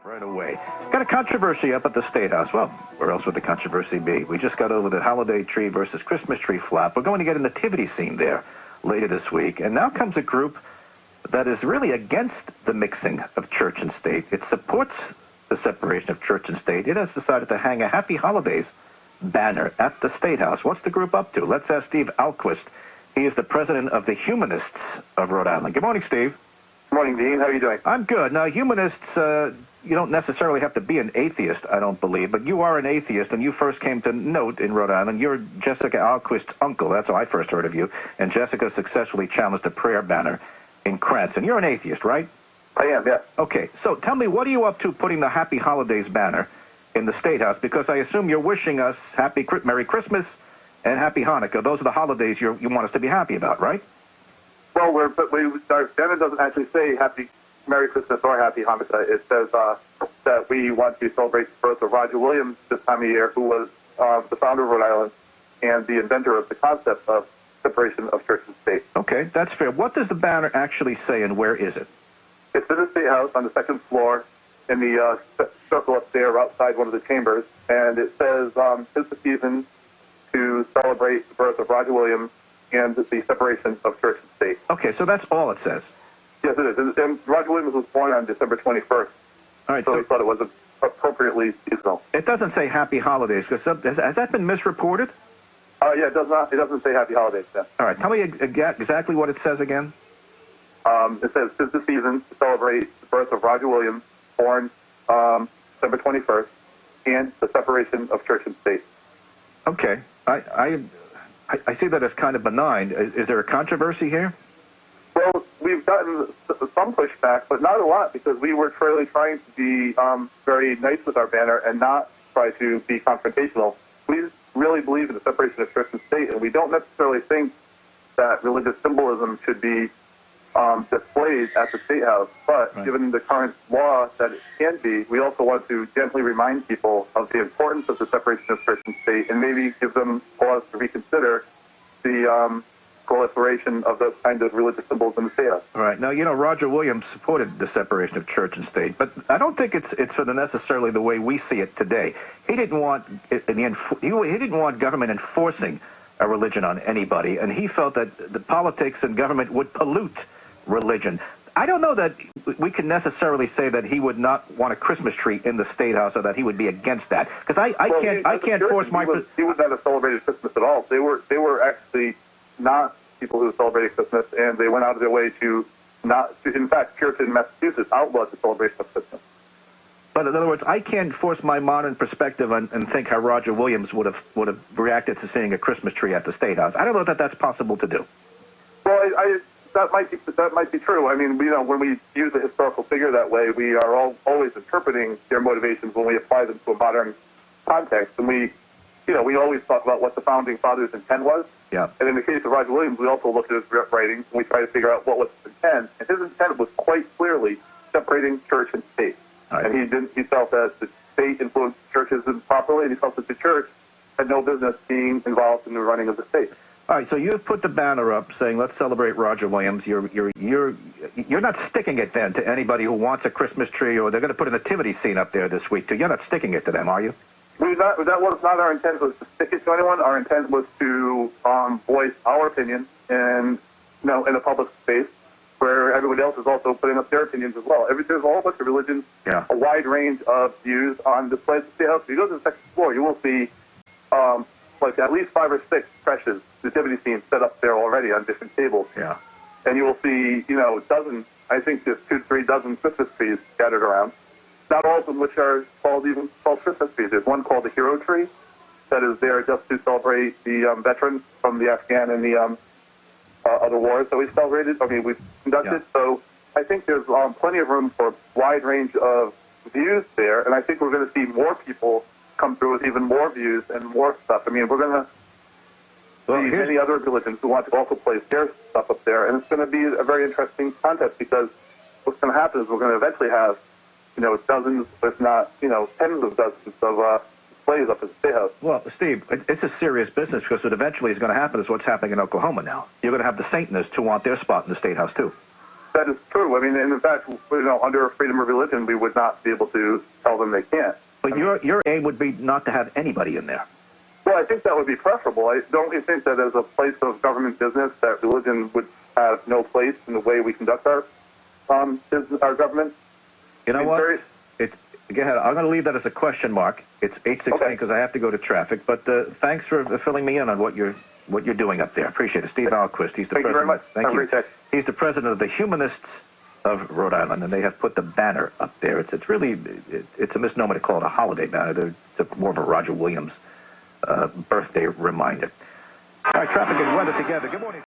Right away. Got a controversy up at the State House. Well, where else would the controversy be? We just got over the holiday tree versus Christmas tree flap. We're going to get a nativity scene there later this week. And now comes a group that is really against the mixing of church and state. It supports the separation of church and state. It has decided to hang a Happy Holidays banner at the State House. What's the group up to? Let's ask Steve Ahlquist. He is the president of the Humanists of Rhode Island. Good morning, Steve. Good morning, Dean. How are you doing? I'm good. Now, humanists, you don't necessarily have to be an atheist, I don't believe, but you are an atheist, and you first came to note in Rhode Island. You're Jessica Ahlquist's uncle. That's how I first heard of you. And Jessica successfully challenged a prayer banner in Cranston. You're an atheist, right? I am, yes. Okay, so tell me, what are you up to putting the Happy Holidays banner in the State House? Because I assume you're wishing us Merry Christmas and Happy Hanukkah. Those are the holidays you want us to be happy about, right? Well, our banner doesn't actually say Merry Christmas or Happy Hanukkah. It says that we want to celebrate the birth of Roger Williams this time of year, who was the founder of Rhode Island and the inventor of the concept of separation of church and state. Okay, that's fair. What does the banner actually say, and where is it? It's in the State House on the second floor in the circle up there outside one of the chambers, and it says, "'Tis the season to celebrate the birth of Roger Williams and the separation of church and state." Okay, so that's all it says. Yes, it is. And Roger Williams was born on December 21st, all right, so we thought it was appropriately seasonal. It doesn't say Happy Holidays, because has that been misreported? Yeah, it does not. It doesn't say Happy Holidays. Yeah. All right, tell me exactly what it says again. It says, "'Tis the season to celebrate the birth of Roger Williams, born December 21st, and the separation of church and state." Okay, I see that as kind of benign. Is there a controversy here? Well, we've gotten some pushback, but not a lot, because we were really trying to be very nice with our banner and not try to be confrontational. We really believe in the separation of church and state, and we don't necessarily think that religious symbolism should be displayed at the State House. But right, given the current law that it can be, we also want to gently remind people of the importance of the separation of church and state, and maybe give them pause to reconsider the proliferation of those kinds of religious symbols in the State House. All right. Now, you know, Roger Williams supported the separation of church and state, but I don't think it's sort of necessarily the way we see it today. He didn't want he didn't want government enforcing a religion on anybody, and he felt that the politics and government would pollute religion. I don't know that we can necessarily say that he would not want a Christmas tree in the State House, or that he would be against that, because I can't force my. He would not have celebrated Christmas at all. They were actually not people who celebrated Christmas, and they went out of their way to not. In fact, Puritan Massachusetts outlawed the celebration of Christmas. But in other words, I can't force my modern perspective and think how Roger Williams would have reacted to seeing a Christmas tree at the State House. I don't know that that's possible to do. Well, that might be true. I mean, when we use a historical figure that way, we are always interpreting their motivations when we apply them to a modern context, and we always talk about what the founding fathers' intent was. Yeah. And in the case of Roger Williams, we also look at his writings and we try to figure out what was his intent. And his intent was quite clearly separating church and state. Right. And he felt that the state influenced churches improperly, and he felt that the church had no business being involved in the running of the state. All right, so you've put the banner up saying, "Let's celebrate Roger Williams." You're not sticking it then to anybody who wants a Christmas tree, or they're going to put a nativity scene up there this week too. You're not sticking it to them, are you? That was not our intent, was to stick it to anyone. Our intent was to voice our opinion in a public space where everybody else is also putting up their opinions as well. There's a whole bunch of religions, a wide range of views on display at the State House. If you go to the second floor, you will see at least 5 or 6 precious nativity scenes set up there already on different tables. Yeah. And you will see, dozens, I think there's 2 to 3 dozen Christmas trees scattered around. Not all of them which are called Christmas trees. There's one called the Hero Tree that is there just to celebrate the veterans from the Afghan and the other wars that we've conducted. Yeah. So I think there's plenty of room for a wide range of views there, and I think we're going to see more people come through with even more views and more stuff. I mean, we're going to see many other religions who want to also place their stuff up there, and it's going to be a very interesting contest, because what's going to happen is we're going to eventually have dozens, if not, tens of dozens of displays up at the State House. Well, Steve, it's a serious business, because what eventually is going to happen is what's happening in Oklahoma now. You're going to have the Satanists who want their spot in the State House, too. That is true. I mean, and in fact, under freedom of religion, we would not be able to tell them they can't. But your aim would be not to have anybody in there. Well, I think that would be preferable. Don't we think that as a place of government business, that religion would have no place in the way we conduct our business, our government? You know what? Go ahead. I'm going to leave that as a question mark. It's 8:16 because I have to go to traffic. But thanks for filling me in on what you're doing up there. Appreciate it. Steve Ahlquist. He's the Thank president. you very much. Thank you. Have a great day. He's the president of the Humanists of Rhode Island, and they have put the banner up there. It's really it's a misnomer to call it a holiday banner. It's more of a Roger Williams birthday reminder. All right, traffic and weather together. Good morning.